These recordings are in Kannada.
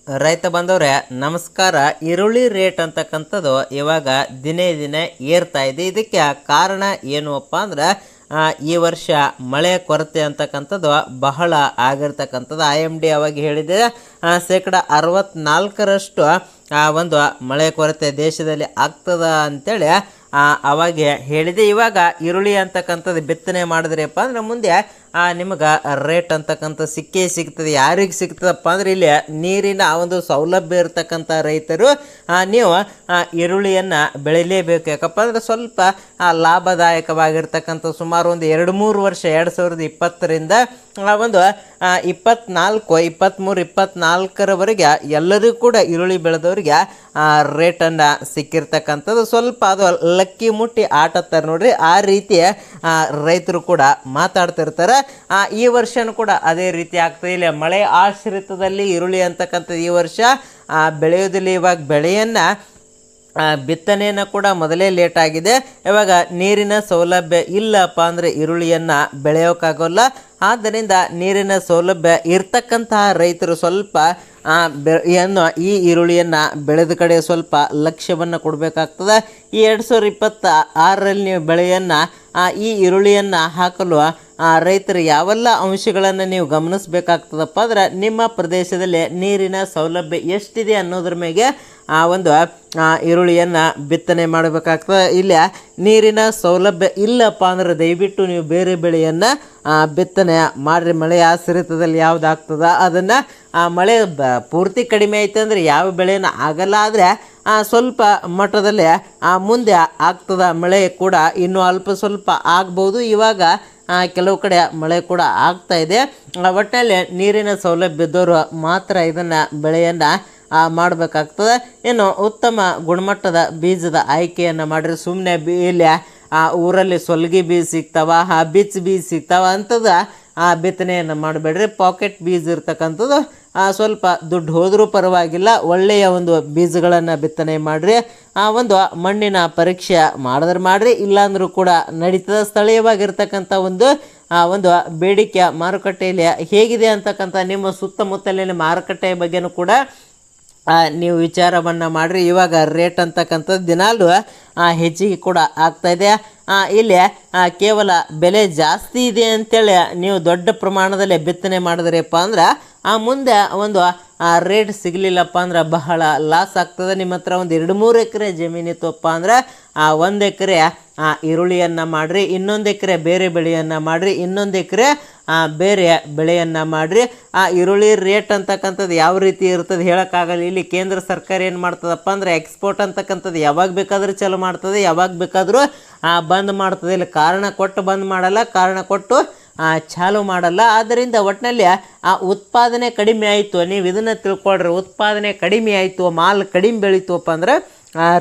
ರೈತ ಬಂದವ್ರೆ ನಮಸ್ಕಾರ. ಈರುಳ್ಳಿ ರೇಟ್ ಅಂತಕ್ಕಂಥದ್ದು ಇವಾಗ ದಿನೇ ದಿನೇ ಏರ್ತಾ ಇದೆ. ಇದಕ್ಕೆ ಕಾರಣ ಏನಪ್ಪ ಅಂದ್ರೆ ಈ ವರ್ಷ ಮಳೆ ಕೊರತೆ ಅಂತಕ್ಕಂಥದ್ದು ಬಹಳ ಆಗಿರ್ತಕ್ಕಂಥದ್ದು. IMD ಅವಾಗ ಹೇಳಿದೆ ಶೇಕಡ 64ರಷ್ಟು ಒಂದು ಮಳೆ ಕೊರತೆ ದೇಶದಲ್ಲಿ ಆಗ್ತದ ಅಂತೇಳಿ ಅವಾಗ ಹೇಳಿದೆ. ಇವಾಗ ಈರುಳ್ಳಿ ಅಂತಕ್ಕಂಥದ್ದು ಬಿತ್ತನೆ ಮಾಡಿದ್ರಪ್ಪ ಅಂದ್ರೆ ಮುಂದೆ ನಿಮಗೆ ರೇಟ್ ಅಂತಕ್ಕಂಥ ಸಿಕ್ಕೇ ಸಿಗ್ತದೆ. ಯಾರಿಗೆ ಸಿಗ್ತದಪ್ಪ ಅಂದ್ರೆ ಇಲ್ಲಿ ನೀರಿನ ಒಂದು ಸೌಲಭ್ಯ ಇರ್ತಕ್ಕಂಥ ರೈತರು ನೀವು ಈರುಳ್ಳಿಯನ್ನು ಬೆಳಿಲೇಬೇಕು. ಯಾಕಪ್ಪ ಅಂದ್ರೆ ಸ್ವಲ್ಪ ಲಾಭದಾಯಕವಾಗಿರ್ತಕ್ಕಂಥ ಸುಮಾರು ಒಂದು 2-3 ವರ್ಷ 2020ರಿಂದ ಒಂದು 24, 23, 24ರವರೆಗೆ ಎಲ್ಲರಿಗೂ ಕೂಡ ಈರುಳ್ಳಿ ಬೆಳೆದವರಿಗೆ ರೇಟನ್ನು ಸಿಕ್ಕಿರ್ತಕ್ಕಂಥದ್ದು. ಸ್ವಲ್ಪ ಅದು ಲಕ್ಕಿ ಮುಟ್ಟಿ ಆಟತ್ತಾರೆ ನೋಡ್ರಿ, ಆ ರೀತಿ ರೈತರು ಕೂಡ ಮಾತಾಡ್ತಿರ್ತಾರೆ. ಈ ವರ್ಷನೂ ಕೂಡ ಅದೇ ರೀತಿ ಆಗ್ತದೆ. ಇಲ್ಲಿ ಮಳೆ ಆಶ್ರಿತದಲ್ಲಿ ಈರುಳ್ಳಿ ಅಂತಕ್ಕಂಥದ್ದು ಈ ವರ್ಷ ಬೆಳೆಯೋದಿಲ್ಲ. ಇವಾಗ ಬೆಳೆಯನ್ನು ಬಿತ್ತನೆಯನ್ನು ಕೂಡ ಮೊದಲೇ ಲೇಟ್ ಆಗಿದೆ. ಇವಾಗ ನೀರಿನ ಸೌಲಭ್ಯ ಇಲ್ಲಪ್ಪ ಅಂದರೆ ಈರುಳ್ಳಿಯನ್ನು ಬೆಳೆಯೋಕ್ಕಾಗೋಲ್ಲ. ಆದ್ದರಿಂದ ನೀರಿನ ಸೌಲಭ್ಯ ಇರ್ತಕ್ಕಂತಹ ರೈತರು ಸ್ವಲ್ಪ ಈ ಈರುಳ್ಳಿಯನ್ನು ಬೆಳೆದ ಕಡೆ ಸ್ವಲ್ಪ ಲಕ್ಷ್ಯವನ್ನು ಕೊಡಬೇಕಾಗ್ತದೆ. ಈ 2026ರಲ್ಲಿ ನೀವು ಬೆಳೆಯನ್ನು ಈ ಈರುಳ್ಳಿಯನ್ನು ಹಾಕಲು ರೈತರು ಯಾವೆಲ್ಲ ಅಂಶಗಳನ್ನು ನೀವು ಗಮನಿಸಬೇಕಾಗ್ತದಪ್ಪ ಅಂದ್ರೆ ನಿಮ್ಮ ಪ್ರದೇಶದಲ್ಲಿ ನೀರಿನ ಸೌಲಭ್ಯ ಎಷ್ಟಿದೆ ಅನ್ನೋದ್ರ ಮೇಲೆ ಒಂದು ಈರುಳ್ಳಿಯನ್ನು ಬಿತ್ತನೆ ಮಾಡಬೇಕಾಗ್ತದೆ. ಇಲ್ಲ ನೀರಿನ ಸೌಲಭ್ಯ ಇಲ್ಲಪ್ಪ ಅಂದ್ರೆ ದಯವಿಟ್ಟು ನೀವು ಬೇರೆ ಬೆಳೆಯನ್ನು ಬಿತ್ತನೆ ಮಾಡಿರಿ. ಮಳೆ ಆಶ್ರಿತದಲ್ಲಿ ಯಾವುದಾಗ್ತದ ಅದನ್ನು ಮಳೆ ಪೂರ್ತಿ ಕಡಿಮೆ ಐತೆ ಅಂದರೆ ಯಾವ ಬೆಳೆಯನ್ನು ಆಗಲ್ಲ. ಆದರೆ ಸ್ವಲ್ಪ ಮಟ್ಟದಲ್ಲಿ ಮುಂದೆ ಆಗ್ತದ. ಮಳೆ ಕೂಡ ಇನ್ನೂ ಅಲ್ಪ ಸ್ವಲ್ಪ ಆಗ್ಬೋದು. ಇವಾಗ ಕೆಲವು ಕಡೆ ಮಳೆ ಕೂಡ ಆಗ್ತಾ ಇದೆ. ಒಟ್ಟಿನಲ್ಲಿ ನೀರಿನ ಸೌಲಭ್ಯ ಇದ್ದವರು ಮಾತ್ರ ಇದನ್ನು ಬೆಳೆಯನ್ನು ಮಾಡಬೇಕಾಗ್ತದೆ. ಇನ್ನು ಉತ್ತಮ ಗುಣಮಟ್ಟದ ಬೀಜದ ಆಯ್ಕೆಯನ್ನು ಮಾಡಿರಿ. ಸುಮ್ಮನೆ ಇಲ್ಲಿ ಊರಲ್ಲಿ ಸೊಲ್ಗಿ ಬೀಜ ಸಿಗ್ತಾವ, ಬಿಚ್ ಬೀಜ ಸಿಗ್ತಾವ ಅಂಥದ್ದು ಬಿತ್ತನೆಯನ್ನು ಮಾಡಬೇಡ್ರಿ. ಪಾಕೆಟ್ ಬೀಜ ಇರ್ತಕ್ಕಂಥದ್ದು ಸ್ವಲ್ಪ ದುಡ್ಡು ಹೋದರೂ ಪರವಾಗಿಲ್ಲ, ಒಳ್ಳೆಯ ಒಂದು ಬೀಜಗಳನ್ನು ಬಿತ್ತನೆ ಮಾಡಿರಿ. ಒಂದು ಮಣ್ಣಿನ ಪರೀಕ್ಷೆ ಮಾಡಿದ್ರೆ ಮಾಡಿರಿ, ಇಲ್ಲಾಂದ್ರೂ ಕೂಡ ನಡೀತದೆ. ಸ್ಥಳೀಯವಾಗಿರ್ತಕ್ಕಂಥ ಒಂದು ಬೇಡಿಕೆ ಮಾರುಕಟ್ಟೆಯಲ್ಲಿ ಹೇಗಿದೆ ಅಂತಕ್ಕಂಥ ನಿಮ್ಮ ಸುತ್ತಮುತ್ತಲಿನ ಮಾರುಕಟ್ಟೆಯ ಬಗ್ಗೆನೂ ಕೂಡ ನೀವು ವಿಚಾರವನ್ನು ಮಾಡಿರಿ. ಇವಾಗ ರೇಟ್ ಅಂತಕ್ಕಂಥದ್ದು ದಿನಾಲೂ ಹೆಚ್ಚಿಗೆ ಕೂಡ ಆಗ್ತಾಯಿದೆ. ಇಲ್ಲಿ ಕೇವಲ ಬೆಲೆ ಜಾಸ್ತಿ ಇದೆ ಅಂತೇಳಿ ನೀವು ದೊಡ್ಡ ಪ್ರಮಾಣದಲ್ಲಿ ಬಿತ್ತನೆ ಮಾಡಿದ್ರಪ್ಪ ಅಂದ್ರೆ ಮುಂದೆ ಒಂದು ರೇಟ್ ಸಿಗಲಿಲ್ಲಪ್ಪ ಅಂದ್ರೆ ಬಹಳ ಲಾಸ್ ಆಗ್ತದೆ. ನಿಮ್ಮ ಹತ್ರ ಒಂದು 2-3 ಎಕರೆ ಜಮೀನಿತ್ತಪ್ಪ ಅಂದ್ರೆ 1 ಎಕರೆ ಈರುಳ್ಳಿಯನ್ನು ಮಾಡಿರಿ, 1 ಎಕರೆ ಬೇರೆ ಬೆಳೆಯನ್ನು ಮಾಡಿರಿ, 1 ಎಕರೆ ಬೇರೆ ಬೆಳೆಯನ್ನು ಮಾಡಿರಿ. ಈರುಳ್ಳಿ ರೇಟ್ ಅಂತಕ್ಕಂಥದ್ದು ಯಾವ ರೀತಿ ಇರ್ತದೆ ಹೇಳೋಕ್ಕಾಗಲ್ಲ. ಇಲ್ಲಿ ಕೇಂದ್ರ ಸರ್ಕಾರ ಏನು ಮಾಡ್ತದಪ್ಪ ಅಂದರೆ ಎಕ್ಸ್ಪೋರ್ಟ್ ಅಂತಕ್ಕಂಥದ್ದು ಯಾವಾಗ ಬೇಕಾದರೂ ಚಾಲು ಮಾಡ್ತದೆ, ಯಾವಾಗ ಬೇಕಾದರೂ ಬಂದ್ ಮಾಡ್ತದೆ. ಇಲ್ಲಿ ಕಾರಣ ಕೊಟ್ಟು ಬಂದ್ ಮಾಡಲ್ಲ, ಕಾರಣ ಕೊಟ್ಟು ಚಾಲು ಮಾಡಲ್ಲ. ಆದ್ದರಿಂದ ಒಟ್ಟಿನಲ್ಲಿ ಉತ್ಪಾದನೆ ಕಡಿಮೆ ಆಯಿತು. ನೀವು ಇದನ್ನು ತಿಳ್ಕೊಳ್ರಿ, ಉತ್ಪಾದನೆ ಕಡಿಮೆ ಆಯಿತು, ಮಾಲ್ ಕಡಿಮೆ ಬೆಳೀತುವಪ್ಪ ಅಂದ್ರೆ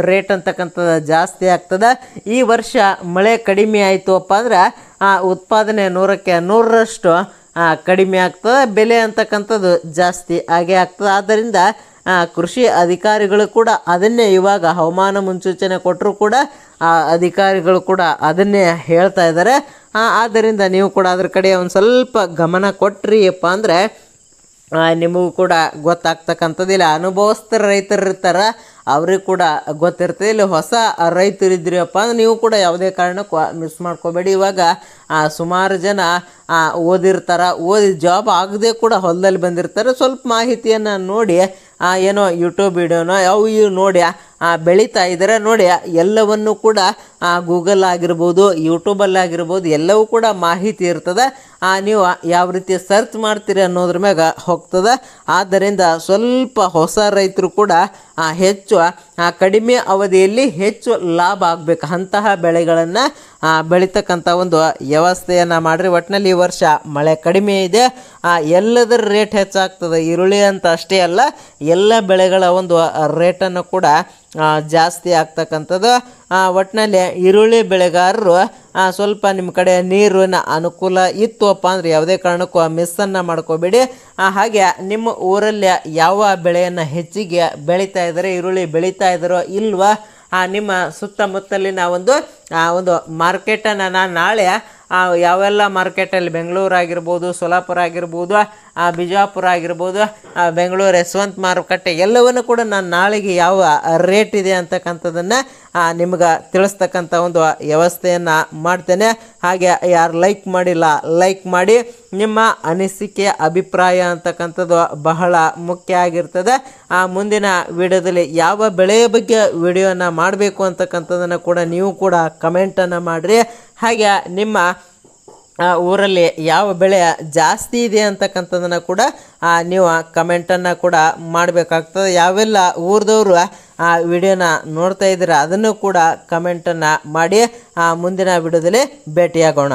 ರೇಟ್ ಅಂತಕ್ಕಂಥದ್ದು ಜಾಸ್ತಿ ಆಗ್ತದೆ. ಈ ವರ್ಷ ಮಳೆ ಕಡಿಮೆ ಆಯಿತು ಅಪ್ಪ ಅಂದ್ರೆ ಉತ್ಪಾದನೆ 100ಕ್ಕೆ 100ರಷ್ಟು ಕಡಿಮೆ ಆಗ್ತದೆ. ಬೆಲೆ ಅಂತಕ್ಕಂಥದ್ದು ಜಾಸ್ತಿ ಆಗೇ ಆಗ್ತದೆ. ಆದ್ದರಿಂದ ಕೃಷಿ ಅಧಿಕಾರಿಗಳು ಕೂಡ ಅದನ್ನೇ ಇವಾಗ ಹವಾಮಾನ ಮುನ್ಸೂಚನೆ ಕೊಟ್ಟರು ಕೂಡ ಅಧಿಕಾರಿಗಳು ಕೂಡ ಅದನ್ನೇ ಹೇಳ್ತಾ ಇದ್ದಾರೆ. ಆದ್ದರಿಂದ ನೀವು ಕೂಡ ಅದ್ರ ಕಡೆ ಒಂದು ಸ್ವಲ್ಪ ಗಮನ ಕೊಟ್ರಿಯಪ್ಪ ಅಂದರೆ ನಿಮಗೂ ಕೂಡ ಗೊತ್ತಾಗ್ತಕ್ಕಂಥದ್ದು. ಇಲ್ಲ ಅನುಭವಸ್ಥ ರೈತರು ಇರ್ತಾರೆ, ಅವ್ರಿಗೆ ಕೂಡ ಗೊತ್ತಿರ್ತದೆ. ಇಲ್ಲಿ ಹೊಸ ರೈತರಿದ್ರಿಯಪ್ಪ ಅಂದ್ರೆ ನೀವು ಕೂಡ ಯಾವುದೇ ಕಾರಣಕ್ಕೂ ಮಿಸ್ ಮಾಡ್ಕೋಬೇಡಿ. ಇವಾಗ ಸುಮಾರು ಜನ ಓದಿರ್ತಾರೆ, ಓದಿ ಜಾಬ್ ಆಗದೆ ಕೂಡ ಹೊಲದಲ್ಲಿ ಬಂದಿರ್ತಾರೆ. ಸ್ವಲ್ಪ ಮಾಹಿತಿಯನ್ನು ನೋಡಿ ಏನೋ ಯೂಟ್ಯೂಬ್ ವಿಡಿಯೋನೋ ಇವು ನೋಡಿ ಬೆಳೀತಾ ಇದ್ದಾರೆ. ನೋಡಿ ಎಲ್ಲವನ್ನು ಕೂಡ ಗೂಗಲ್ ಆಗಿರ್ಬೋದು, ಯೂಟ್ಯೂಬಲ್ಲಾಗಿರ್ಬೋದು, ಎಲ್ಲವೂ ಕೂಡ ಮಾಹಿತಿ ಇರ್ತದೆ. ನೀವು ಯಾವ ರೀತಿ ಸರ್ಚ್ ಮಾಡ್ತೀರಿ ಅನ್ನೋದ್ರ ಮ್ಯಾಗ ಹೋಗ್ತದೆ. ಆದ್ದರಿಂದ ಸ್ವಲ್ಪ ಹೊಸ ರೈತರು ಕೂಡ ಹೆಚ್ಚು ಕಡಿಮೆ ಅವಧಿಯಲ್ಲಿ ಹೆಚ್ಚು ಲಾಭ ಆಗಬೇಕು ಅಂತಹ ಬೆಳೆಗಳನ್ನು ಬೆಳೀತಕ್ಕಂಥ ಒಂದು ವ್ಯವಸ್ಥೆಯನ್ನು ಮಾಡಿರಿ. ಒಟ್ಟಿನಲ್ಲಿ ಈ ವರ್ಷ ಮಳೆ ಕಡಿಮೆ ಇದೆ, ಎಲ್ಲದರ ರೇಟ್ ಹೆಚ್ಚಾಗ್ತದೆ. ಈರುಳ್ಳಿ ಅಂತ ಅಷ್ಟೇ ಅಲ್ಲ, ಎಲ್ಲ ಬೆಳೆಗಳ ಒಂದು ರೇಟನ್ನು ಕೂಡ ಜಾಸ್ತಿ ಆಗ್ತಕ್ಕಂಥದ್ದು. ಒಟ್ಟಿನಲ್ಲಿ ಈರುಳ್ಳಿ ಬೆಳೆಗಾರರು ಸ್ವಲ್ಪ ನಿಮ್ಮ ಕಡೆ ನೀರಿನ ಅನುಕೂಲ ಇತ್ತುವಪ್ಪ ಅಂದರೆ ಯಾವುದೇ ಕಾರಣಕ್ಕೂ ಮಿಸ್ಸನ್ನು ಮಾಡ್ಕೋಬೇಡಿ. ಹಾಗೆ ನಿಮ್ಮ ಊರಲ್ಲಿ ಯಾವ ಬೆಳೆಯನ್ನು ಹೆಚ್ಚಿಗೆ ಬೆಳೀತಾ ಇದ್ದಾರೆ, ಈರುಳ್ಳಿ ಬೆಳೀತಾ ಇದ್ದಾರೋ ಇಲ್ವಾ, ನಿಮ್ಮ ಸುತ್ತಮುತ್ತಲಿನ ಒಂದು ಮಾರ್ಕೆಟನ್ನು ನಾನು ನಾಳೆ ಯಾವೆಲ್ಲ ಮಾರ್ಕೆಟಲ್ಲಿ ಬೆಂಗಳೂರು ಆಗಿರ್ಬೋದು, ಸೋಲಾಪುರ ಆಗಿರ್ಬೋದು, ಬಿಜಾಪುರ ಆಗಿರ್ಬೋದು, ಬೆಂಗಳೂರು ಯಶವಂತ ಮಾರುಕಟ್ಟೆ ಎಲ್ಲವನ್ನು ಕೂಡ ನಾನು ನಾಳೆಗೆ ಯಾವ ರೇಟ್ ಇದೆ ಅಂತಕ್ಕಂಥದ್ದನ್ನು ನಿಮ್ಗೆ ತಿಳಿಸ್ತಕ್ಕಂಥ ಒಂದು ವ್ಯವಸ್ಥೆಯನ್ನು ಮಾಡ್ತೇನೆ. ಹಾಗೆ ಯಾರು ಲೈಕ್ ಮಾಡಿಲ್ಲ ಲೈಕ್ ಮಾಡಿ. ನಿಮ್ಮ ಅನಿಸಿಕೆ ಅಭಿಪ್ರಾಯ ಅಂತಕ್ಕಂಥದ್ದು ಬಹಳ ಮುಖ್ಯ ಆಗಿರ್ತದೆ. ಮುಂದಿನ ವಿಡಿಯೋದಲ್ಲಿ ಯಾವ ಬೆಳೆಯ ಬಗ್ಗೆ ವಿಡಿಯೋನ ಮಾಡಬೇಕು ಅಂತಕ್ಕಂಥದ್ದನ್ನು ಕೂಡ ನೀವು ಕೂಡ ಕಮೆಂಟನ್ನು ಮಾಡಿರಿ. ಹಾಗೆ ನಿಮ್ಮ ಊರಲ್ಲಿ ಯಾವ ಬೆಳೆ ಜಾಸ್ತಿ ಇದೆ ಅಂತಕ್ಕಂಥದ್ದನ್ನು ಕೂಡ ನೀವು ಕಮೆಂಟನ್ನು ಕೂಡ ಮಾಡಬೇಕಾಗ್ತದೆ. ಯಾವೆಲ್ಲ ಊರದವರು ವಿಡಿಯೋನ ನೋಡ್ತಾ ಇದ್ದೀರಾ ಅದನ್ನು ಕೂಡ ಕಮೆಂಟನ್ನು ಮಾಡಿ. ಮುಂದಿನ ವಿಡಿಯೋದಲ್ಲಿ ಭೇಟಿಯಾಗೋಣ.